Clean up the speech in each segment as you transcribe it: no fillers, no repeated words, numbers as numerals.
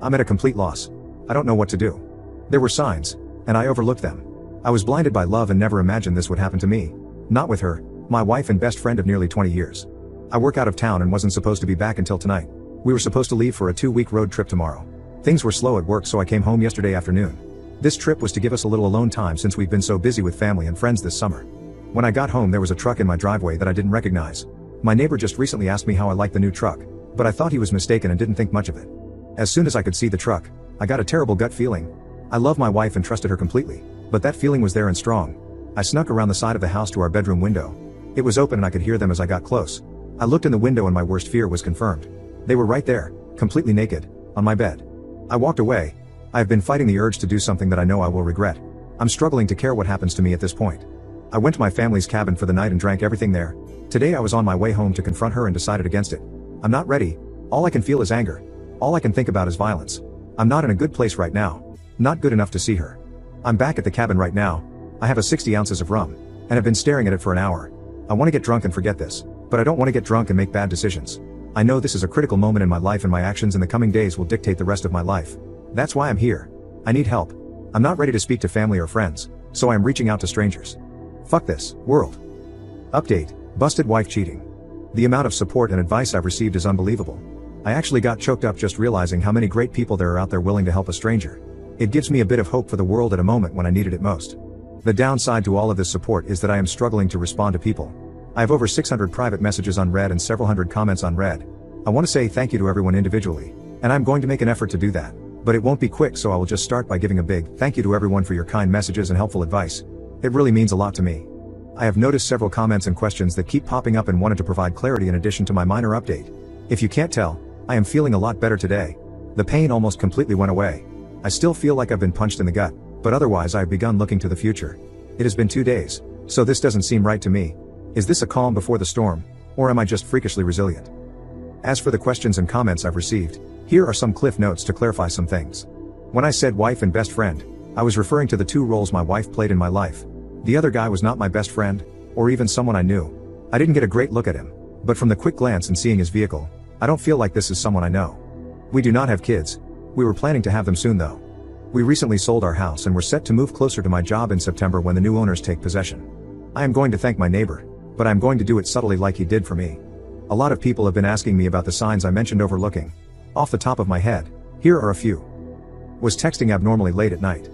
I'm at a complete loss. I don't know what to do. There were signs, and I overlooked them. I was blinded by love and never imagined this would happen to me. Not with her, my wife and best friend of nearly 20 years. I work out of town and wasn't supposed to be back until tonight. We were supposed to leave for a 2-week road trip tomorrow. Things were slow at work, so I came home yesterday afternoon. This trip was to give us a little alone time since we've been so busy with family and friends this summer. When I got home, there was a truck in my driveway that I didn't recognize. My neighbor just recently asked me how I liked the new truck, but I thought he was mistaken and didn't think much of it. As soon as I could see the truck, I got a terrible gut feeling. I love my wife and trusted her completely, but that feeling was there and strong. I snuck around the side of the house to our bedroom window. It was open and I could hear them as I got close. I looked in the window and my worst fear was confirmed. They were right there, completely naked, on my bed. I walked away. I have been fighting the urge to do something that I know I will regret. I'm struggling to care what happens to me at this point. I went to my family's cabin for the night and drank everything there. Today I was on my way home to confront her and decided against it. I'm not ready. All I can feel is anger. All I can think about is violence. I'm not in a good place right now. Not good enough to see her. I'm back at the cabin right now. I have 60 ounces of rum, and have been staring at it for an hour. I want to get drunk and forget this, but I don't want to get drunk and make bad decisions. I know this is a critical moment in my life and my actions in the coming days will dictate the rest of my life. That's why I'm here. I need help. I'm not ready to speak to family or friends, so I am reaching out to strangers. Fuck this, world. Update, busted wife cheating. The amount of support and advice I've received is unbelievable. I actually got choked up just realizing how many great people there are out there willing to help a stranger. It gives me a bit of hope for the world at a moment when I needed it most. The downside to all of this support is that I am struggling to respond to people. I have over 600 private messages unread and several hundred comments unread. I want to say thank you to everyone individually, and I'm going to make an effort to do that, but it won't be quick, so I will just start by giving a big thank you to everyone for your kind messages and helpful advice. It really means a lot to me. I have noticed several comments and questions that keep popping up and wanted to provide clarity in addition to my minor update. If you can't tell, I am feeling a lot better today. The pain almost completely went away. I still feel like I've been punched in the gut, but otherwise I have begun looking to the future. It has been 2 days, so this doesn't seem right to me. Is this a calm before the storm, or am I just freakishly resilient? As for the questions and comments I've received, here are some cliff notes to clarify some things. When I said wife and best friend, I was referring to the 2 roles my wife played in my life. The other guy was not my best friend, or even someone I knew. I didn't get a great look at him, but from the quick glance and seeing his vehicle, I don't feel like this is someone I know. We do not have kids. We were planning to have them soon though. We recently sold our house and were set to move closer to my job in September when the new owners take possession. I am going to thank my neighbor, but I'm going to do it subtly like he did for me. A lot of people have been asking me about the signs I mentioned overlooking. Off the top of my head, here are a few. Was texting abnormally late at night.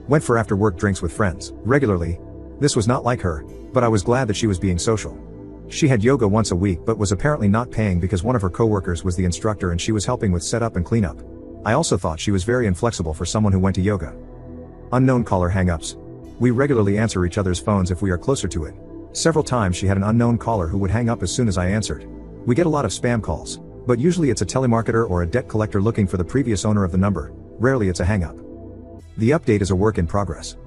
Went for after work drinks with friends, regularly. This was not like her, but I was glad that she was being social. She had yoga once a week but was apparently not paying because one of her coworkers was the instructor and she was helping with setup and cleanup. I also thought she was very inflexible for someone who went to yoga. Unknown caller hang-ups. We regularly answer each other's phones if we are closer to it. Several times she had an unknown caller who would hang up as soon as I answered. We get a lot of spam calls, but usually it's a telemarketer or a debt collector looking for the previous owner of the number. Rarely it's a hang-up. The update is a work in progress.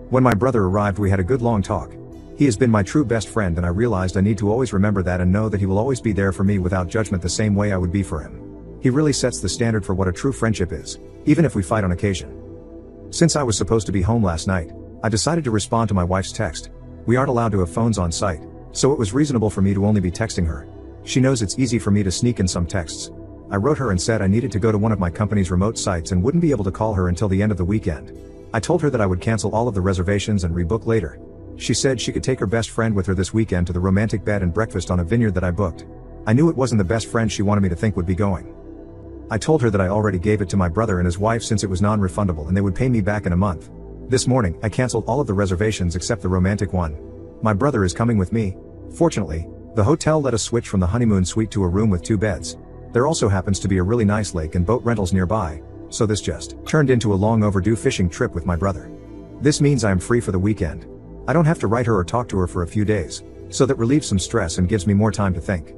When my brother arrived, we had a good long talk. He has been my true best friend and I realized I need to always remember that and know that he will always be there for me without judgment the same way I would be for him. He really sets the standard for what a true friendship is, even if we fight on occasion. Since I was supposed to be home last night, I decided to respond to my wife's text. We aren't allowed to have phones on site, so it was reasonable for me to only be texting her. She knows it's easy for me to sneak in some texts. I wrote her and said I needed to go to one of my company's remote sites and wouldn't be able to call her until the end of the weekend. I told her that I would cancel all of the reservations and rebook later. She said she could take her best friend with her this weekend to the romantic bed and breakfast on a vineyard that I booked. I knew it wasn't the best friend she wanted me to think would be going. I told her that I already gave it to my brother and his wife since it was non-refundable and they would pay me back in a month. This morning, I canceled all of the reservations except the romantic one. My brother is coming with me. Fortunately, the hotel let us switch from the honeymoon suite to a room with 2 beds. There also happens to be a really nice lake and boat rentals nearby, so this just turned into a long overdue fishing trip with my brother. This means I am free for the weekend. I don't have to write her or talk to her for a few days, so that relieves some stress and gives me more time to think.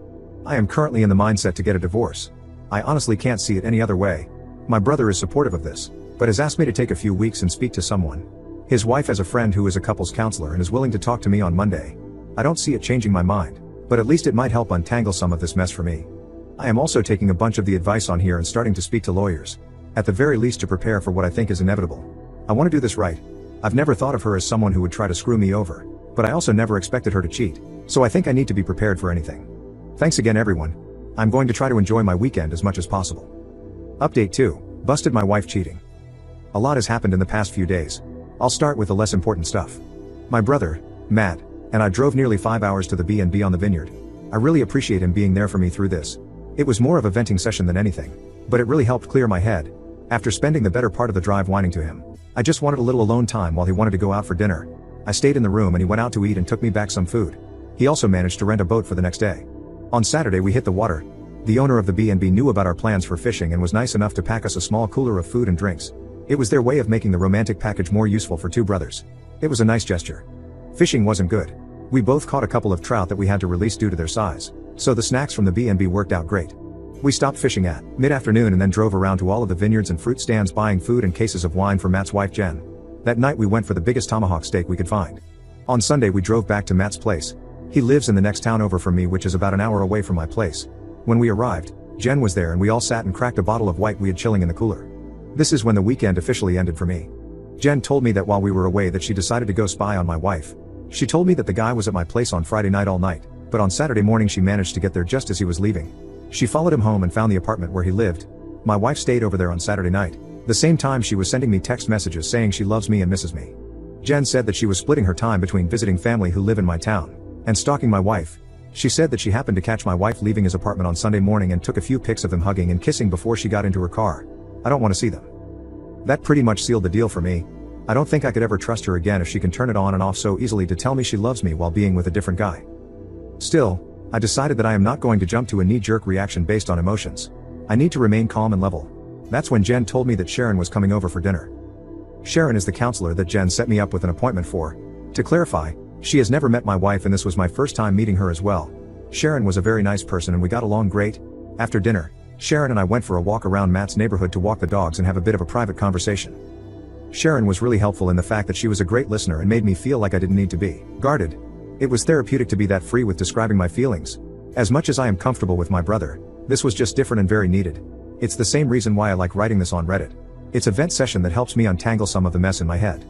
I am currently in the mindset to get a divorce. I honestly can't see it any other way. My brother is supportive of this, but has asked me to take a few weeks and speak to someone. His wife has a friend who is a couples counselor and is willing to talk to me on Monday. I don't see it changing my mind, but at least it might help untangle some of this mess for me. I am also taking a bunch of the advice on here and starting to speak to lawyers, at the very least to prepare for what I think is inevitable. I want to do this right. I've never thought of her as someone who would try to screw me over, but I also never expected her to cheat, so I think I need to be prepared for anything. Thanks again everyone. I'm going to try to enjoy my weekend as much as possible. Update 2. Busted my wife cheating. A lot has happened in the past few days. I'll start with the less important stuff. My brother, Matt, and I drove nearly 5 hours to the B&B on the vineyard. I really appreciate him being there for me through this. It was more of a venting session than anything, but it really helped clear my head. After spending the better part of the drive whining to him, I just wanted a little alone time while he wanted to go out for dinner. I stayed in the room and he went out to eat and took me back some food. He also managed to rent a boat for the next day. On Saturday we hit the water. The owner of the B&B knew about our plans for fishing and was nice enough to pack us a small cooler of food and drinks. It was their way of making the romantic package more useful for two brothers. It was a nice gesture. Fishing wasn't good. We both caught a couple of trout that we had to release due to their size, so the snacks from the B&B worked out great. We stopped fishing at mid-afternoon and then drove around to all of the vineyards and fruit stands buying food and cases of wine for Matt's wife Jen. That night we went for the biggest tomahawk steak we could find. On Sunday we drove back to Matt's place. He lives in the next town over from me, which is about an hour away from my place. When we arrived, Jen was there and we all sat and cracked a bottle of white we had chilling in the cooler. This is when the weekend officially ended for me. Jen told me that while we were away that she decided to go spy on my wife. She told me that the guy was at my place on Friday night all night, but on Saturday morning she managed to get there just as he was leaving. She followed him home and found the apartment where he lived. My wife stayed over there on Saturday night, the same time she was sending me text messages saying she loves me and misses me. Jen said that she was splitting her time between visiting family who live in my town and stalking my wife. She said that she happened to catch my wife leaving his apartment on Sunday morning and took a few pics of them hugging and kissing before she got into her car. I don't want to see them. That pretty much sealed the deal for me. I don't think I could ever trust her again if she can turn it on and off so easily to tell me she loves me while being with a different guy. Still, I decided that I am not going to jump to a knee-jerk reaction based on emotions. I need to remain calm and level. That's when Jen told me that Sharon was coming over for dinner. Sharon is the counselor that Jen set me up with an appointment for. To clarify, she has never met my wife and this was my first time meeting her as well. Sharon was a very nice person and we got along great. After dinner, Sharon and I went for a walk around Matt's neighborhood to walk the dogs and have a bit of a private conversation. Sharon was really helpful in the fact that she was a great listener and made me feel like I didn't need to be guarded. It was therapeutic to be that free with describing my feelings. As much as I am comfortable with my brother, this was just different and very needed. It's the same reason why I like writing this on Reddit. It's a vent session that helps me untangle some of the mess in my head.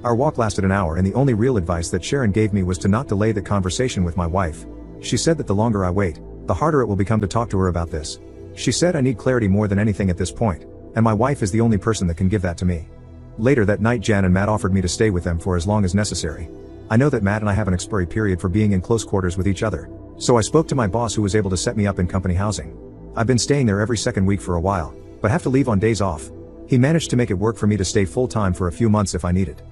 Our walk lasted an hour and the only real advice that Sharon gave me was to not delay the conversation with my wife. She said that the longer I wait, the harder it will become to talk to her about this. She said I need clarity more than anything at this point, and my wife is the only person that can give that to me. Later that night Jen and Matt offered me to stay with them for as long as necessary. I know that Matt and I have an expiry period for being in close quarters with each other, so I spoke to my boss who was able to set me up in company housing. I've been staying there every second week for a while, but have to leave on days off. He managed to make it work for me to stay full-time for a few months if I needed.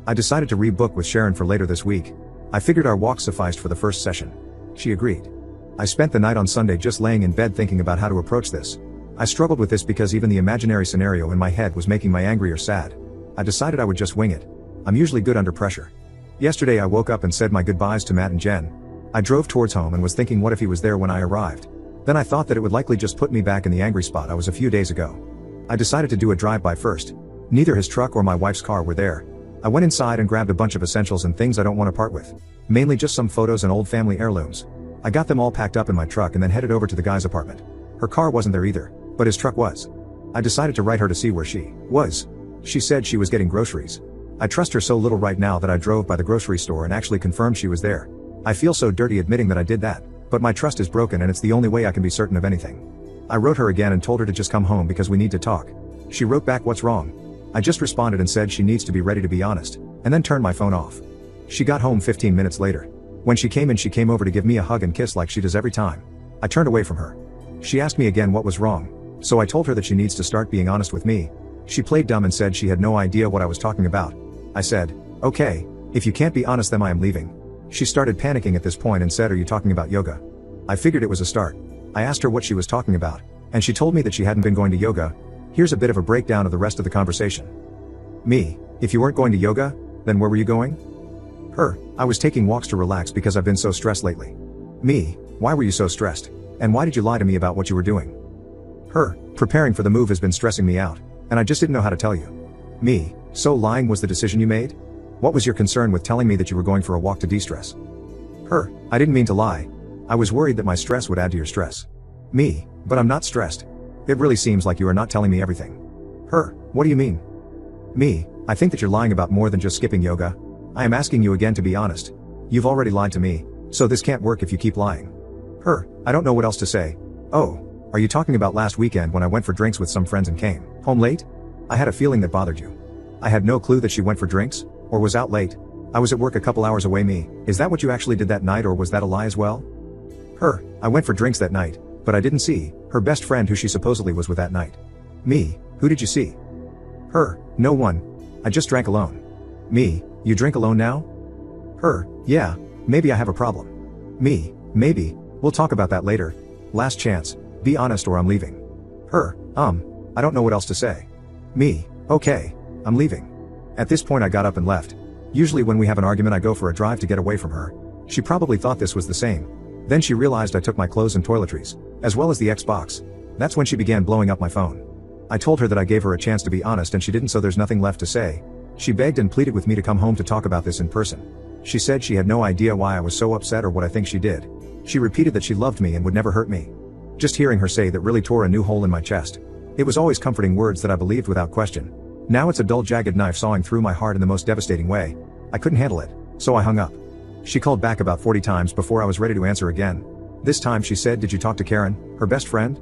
I decided to rebook with Sharon for later this week. I figured our walk sufficed for the first session. She agreed. I spent the night on Sunday just laying in bed thinking about how to approach this. I struggled with this because even the imaginary scenario in my head was making me angry or sad. I decided I would just wing it. I'm usually good under pressure. Yesterday I woke up and said my goodbyes to Matt and Jen. I drove towards home and was thinking what if he was there when I arrived. Then I thought that it would likely just put me back in the angry spot I was a few days ago. I decided to do a drive-by first. Neither his truck or my wife's car were there. I went inside and grabbed a bunch of essentials and things I don't want to part with. Mainly just some photos and old family heirlooms. I got them all packed up in my truck and then headed over to the guy's apartment. Her car wasn't there either, but his truck was. I decided to write her to see where she was. She said she was getting groceries. I trust her so little right now that I drove by the grocery store and actually confirmed she was there. I feel so dirty admitting that I did that, but my trust is broken and it's the only way I can be certain of anything. I wrote her again and told her to just come home because we need to talk. She wrote back, "What's wrong?" I just responded and said she needs to be ready to be honest, and then turned my phone off. She got home 15 minutes later. When she came in, she came over to give me a hug and kiss like she does every time. I turned away from her. She asked me again what was wrong, so I told her that she needs to start being honest with me. She played dumb and said she had no idea what I was talking about. I said, "Okay, if you can't be honest then I am leaving." She started panicking at this point and said, "Are you talking about yoga?" I figured it was a start. I asked her what she was talking about, and she told me that she hadn't been going to yoga. Here's a bit of a breakdown of the rest of the conversation. Me, if you weren't going to yoga, then where were you going? Her, I was taking walks to relax because I've been so stressed lately. Me, why were you so stressed? And why did you lie to me about what you were doing? Her, preparing for the move has been stressing me out, and I just didn't know how to tell you. Me, so lying was the decision you made? What was your concern with telling me that you were going for a walk to de-stress? Her, I didn't mean to lie. I was worried that my stress would add to your stress. Me, but I'm not stressed. It really seems like you are not telling me everything. Her, what do you mean? Me, I think that you're lying about more than just skipping yoga. I am asking you again to be honest. You've already lied to me, so this can't work if you keep lying. Her, I don't know what else to say. Oh, Are you talking about last weekend when I went for drinks with some friends and came home late? I had a feeling that bothered you. I had no clue that she went for drinks, or was out late. I was at work a couple hours away. Me, is that what you actually did that night, or was that a lie as well? Her, I went for drinks that night, but I didn't see her best friend who she supposedly was with that night. Me, who did you see? Her, no one. I just drank alone. Me, you drink alone now? Her, yeah, maybe I have a problem. Me, maybe, we'll talk about that later. Last chance, be honest or I'm leaving. Her, I don't know what else to say. Me, okay, I'm leaving. At this point I got up and left. Usually when we have an argument I go for a drive to get away from her. She probably thought this was the same. Then she realized I took my clothes and toiletries, as well as the Xbox. That's when she began blowing up my phone. I told her that I gave her a chance to be honest and she didn't, so there's nothing left to say. She begged and pleaded with me to come home to talk about this in person. She said she had no idea why I was so upset or what I think she did. She repeated that she loved me and would never hurt me. Just hearing her say that really tore a new hole in my chest. It was always comforting words that I believed without question. Now it's a dull, jagged knife sawing through my heart in the most devastating way. I couldn't handle it, so I hung up. She called back about 40 times before I was ready to answer again. This time she said, "Did you talk to Karen, her best friend?"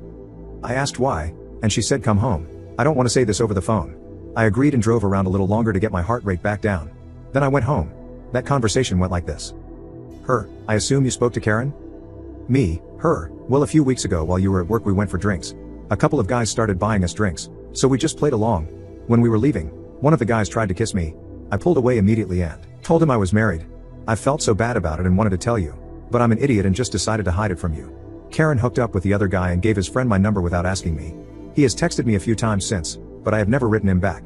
I asked why, and she said, "Come home. I don't want to say this over the phone." I agreed and drove around a little longer to get my heart rate back down. Then I went home. That conversation went like this. Her, I assume you spoke to Karen? Me, her, well, a few weeks ago while you were at work we went for drinks. A couple of guys started buying us drinks, so we just played along. When we were leaving, one of the guys tried to kiss me. I pulled away immediately and told him I was married. I felt so bad about it and wanted to tell you, but I'm an idiot and just decided to hide it from you. Karen hooked up with the other guy and gave his friend my number without asking me. He has texted me a few times since, but I have never written him back.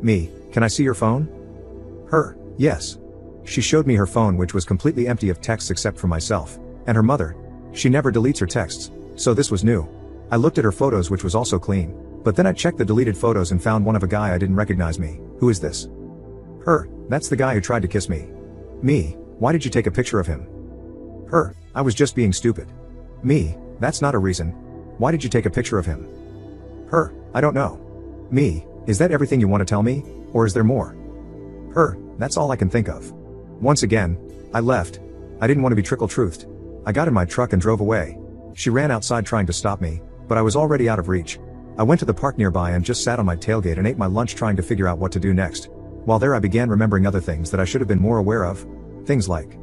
Me, can I see your phone? Her, yes. She showed me her phone, which was completely empty of texts except for myself and her mother. She never deletes her texts, so this was new. I looked at her photos, which was also clean, but then I checked the deleted photos and found one of a guy I didn't recognize. Me, who is this? Her, that's the guy who tried to kiss me. Me, why did you take a picture of him? Her, I was just being stupid. Me, that's not a reason. Why did you take a picture of him? Her, I don't know. Me, is that everything you want to tell me, or is there more? Her, that's all I can think of. Once again, I left. I didn't want to be trickle-truthed. I got in my truck and drove away. She ran outside trying to stop me, but I was already out of reach. I went to the park nearby and just sat on my tailgate and ate my lunch trying to figure out what to do next. While there I began remembering other things that I should have been more aware of. Things like,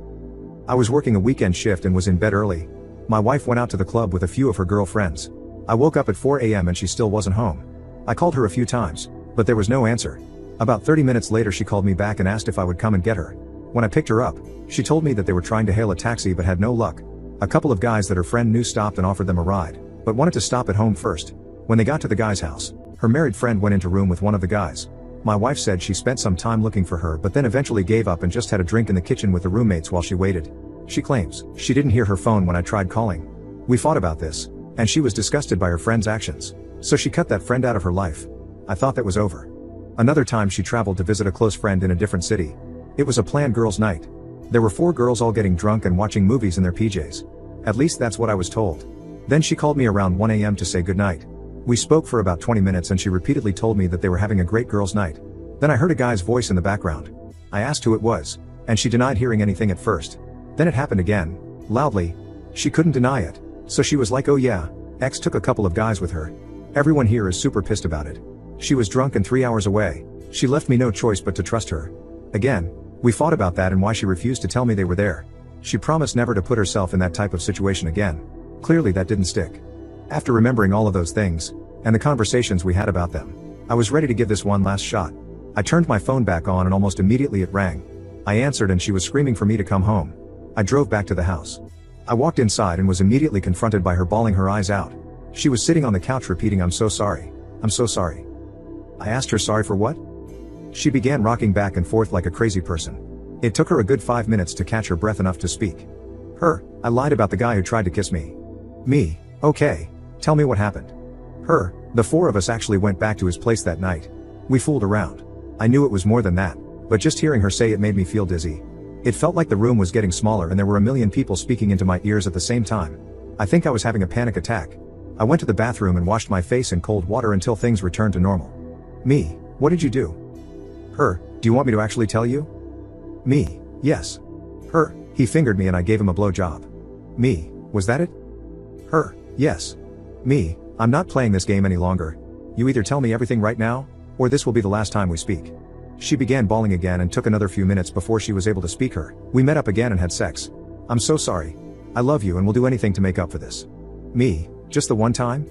I was working a weekend shift and was in bed early. My wife went out to the club with a few of her girlfriends. I woke up at 4 a.m. and she still wasn't home. I called her a few times, but there was no answer. About 30 minutes later she called me back and asked if I would come and get her. When I picked her up, she told me that they were trying to hail a taxi but had no luck. A couple of guys that her friend knew stopped and offered them a ride, but wanted to stop at home first. When they got to the guy's house, her married friend went into room with one of the guys. My wife said she spent some time looking for her but then eventually gave up and just had a drink in the kitchen with the roommates while she waited. She claims she didn't hear her phone when I tried calling. We fought about this, and she was disgusted by her friend's actions, so she cut that friend out of her life. I thought that was over. Another time she traveled to visit a close friend in a different city. It was a planned girls' night. There were 4 girls all getting drunk and watching movies in their PJs. At least that's what I was told. Then she called me around 1 a.m. to say goodnight. We spoke for about 20 minutes and she repeatedly told me that they were having a great girls' night. Then I heard a guy's voice in the background. I asked who it was, and she denied hearing anything at first. Then it happened again, loudly. She couldn't deny it, so she was like, "Oh yeah, X took a couple of guys with her. Everyone here is super pissed about it. She was drunk and 3 hours away. She left me no choice but to trust her." Again, we fought about that and why she refused to tell me they were there. She promised never to put herself in that type of situation again. Clearly that didn't stick. After remembering all of those things, and the conversations we had about them, I was ready to give this one last shot. I turned my phone back on and almost immediately it rang. I answered and she was screaming for me to come home. I drove back to the house. I walked inside and was immediately confronted by her bawling her eyes out. She was sitting on the couch repeating, "I'm so sorry. I'm so sorry." I asked her sorry for what? She began rocking back and forth like a crazy person. It took her a good 5 minutes to catch her breath enough to speak. Her, I lied about the guy who tried to kiss me. Me, okay, tell me what happened. Her, the 4 of us actually went back to his place that night. We fooled around. I knew it was more than that, but just hearing her say it made me feel dizzy. It felt like the room was getting smaller and there were a million people speaking into my ears at the same time. I think I was having a panic attack. I went to the bathroom and washed my face in cold water until things returned to normal. Me, what did you do? Her, do you want me to actually tell you? Me, yes. Her, he fingered me and I gave him a blowjob. Me, was that it? Her, yes. Me, I'm not playing this game any longer. You either tell me everything right now, or this will be the last time we speak. She began bawling again and took another few minutes before she was able to speak her. We met up again and had sex. I'm so sorry. I love you and will do anything to make up for this. Me, just the one time?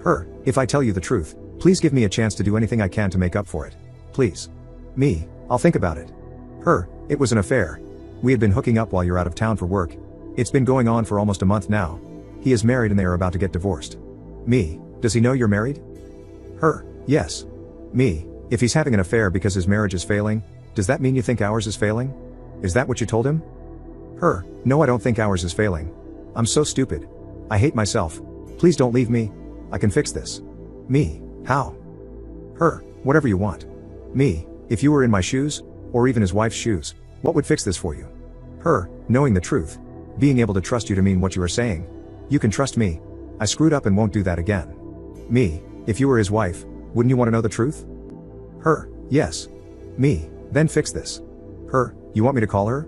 Her, if I tell you the truth, please give me a chance to do anything I can to make up for it. Please. Me, I'll think about it. Her, it was an affair. We had been hooking up while you're out of town for work. It's been going on for almost a month now. He is married and they are about to get divorced. Me, does he know you're married? Her, yes. Me, if he's having an affair because his marriage is failing, does that mean you think ours is failing? Is that what you told him? Her, no, I don't think ours is failing. I'm so stupid. I hate myself. Please don't leave me. I can fix this. Me, how? Her, whatever you want. Me, if you were in my shoes, or even his wife's shoes, what would fix this for you? Her, knowing the truth. Being able to trust you to mean what you are saying. You can trust me. I screwed up and won't do that again. Me, if you were his wife, wouldn't you want to know the truth? Her, yes. Me, then fix this. Her, you want me to call her?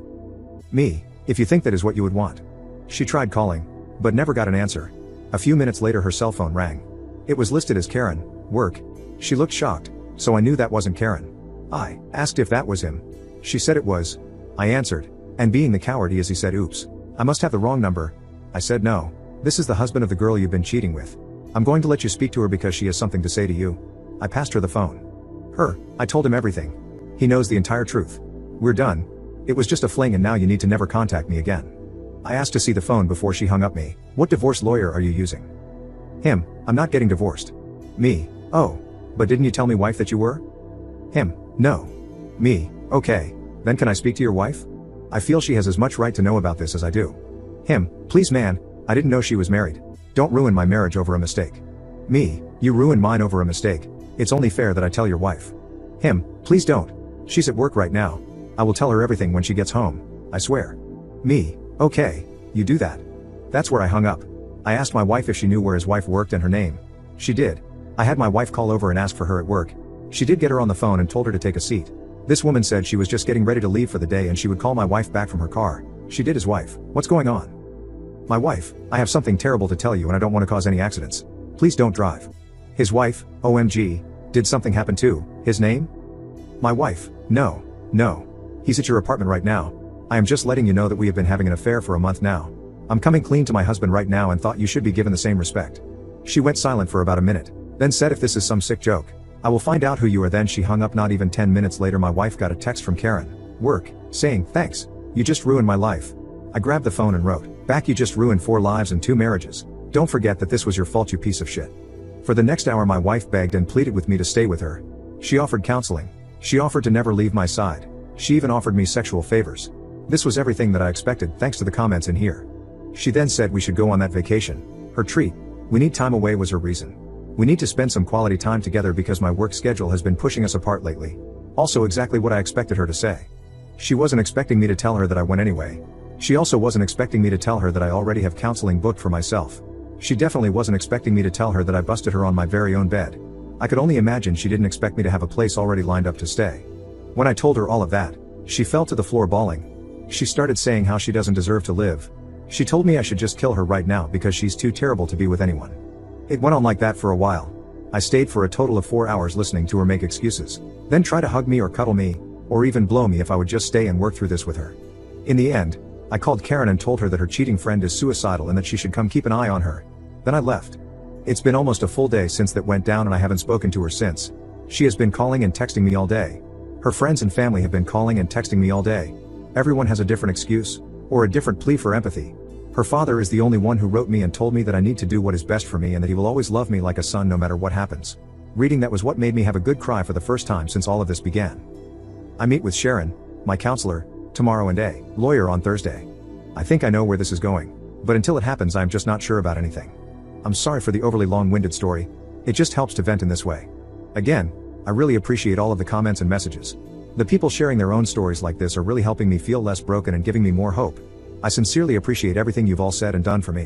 Me, if you think that is what you would want. She tried calling, but never got an answer. A few minutes later her cell phone rang. It was listed as Karen, work. She looked shocked, so I knew that wasn't Karen. I asked if that was him. She said it was. I answered, and being the coward he is, he said, oops, I must have the wrong number. I said no. This is the husband of the girl you've been cheating with. I'm going to let you speak to her because she has something to say to you. I passed her the phone. Her, I told him everything. He knows the entire truth. We're done. It was just a fling and now you need to never contact me again. I asked to see the phone before she hung up me. What divorce lawyer are you using? Him, I'm not getting divorced. Me, oh, but didn't you tell me wife that you were? Him, no. Me, okay, then can I speak to your wife? I feel she has as much right to know about this as I do. Him, please man, I didn't know she was married. Don't ruin my marriage over a mistake. Me, you ruined mine over a mistake. It's only fair that I tell your wife. Him, please don't. She's at work right now. I will tell her everything when she gets home, I swear. Me, okay, you do that. That's where I hung up. I asked my wife if she knew where his wife worked and her name. She did. I had my wife call over and ask for her at work. She did get her on the phone and told her to take a seat. This woman said she was just getting ready to leave for the day and she would call my wife back from her car. She did his wife. What's going on? My wife, I have something terrible to tell you and I don't want to cause any accidents. Please don't drive. His wife, OMG, did something happen too? His name? My wife, no. He's at your apartment right now. I am just letting you know that we have been having an affair for a month now. I'm coming clean to my husband right now and thought you should be given the same respect. She went silent for about a minute, then said if this is some sick joke, I will find out who you are. Then she hung up. Not even 10 minutes later my wife got a text from Karen, work, saying, thanks, you just ruined my life. I grabbed the phone and wrote, back, you just ruined 4 lives and 2 marriages. Don't forget that this was your fault, you piece of shit. For the next hour my wife begged and pleaded with me to stay with her. She offered counseling. She offered to never leave my side. She even offered me sexual favors. This was everything that I expected thanks to the comments in here. She then said we should go on that vacation. Her treat. We need time away was her reason. We need to spend some quality time together because my work schedule has been pushing us apart lately. Also exactly what I expected her to say. She wasn't expecting me to tell her that I went anyway. She also wasn't expecting me to tell her that I already have counseling booked for myself. She definitely wasn't expecting me to tell her that I busted her on my very own bed. I could only imagine she didn't expect me to have a place already lined up to stay. When I told her all of that, she fell to the floor bawling. She started saying how she doesn't deserve to live. She told me I should just kill her right now because she's too terrible to be with anyone. It went on like that for a while. I stayed for a total of 4 hours listening to her make excuses, then try to hug me or cuddle me, or even blow me if I would just stay and work through this with her. In the end, I called Karen and told her that her cheating friend is suicidal and that she should come keep an eye on her. Then I left. It's been almost a full day since that went down and I haven't spoken to her since. She has been calling and texting me all day. Her friends and family have been calling and texting me all day. Everyone has a different excuse, or a different plea for empathy. Her father is the only one who wrote me and told me that I need to do what is best for me and that he will always love me like a son no matter what happens. Reading that was what made me have a good cry for the first time since all of this began. I meet with Sharon, my counselor, tomorrow and a lawyer on Thursday. I think I know where this is going, but until it happens I am just not sure about anything. I'm sorry for the overly long-winded story. It just helps to vent in this way. Again, I really appreciate all of the comments and messages. The people sharing their own stories like this are really helping me feel less broken and giving me more hope. I sincerely appreciate everything you've all said and done for me.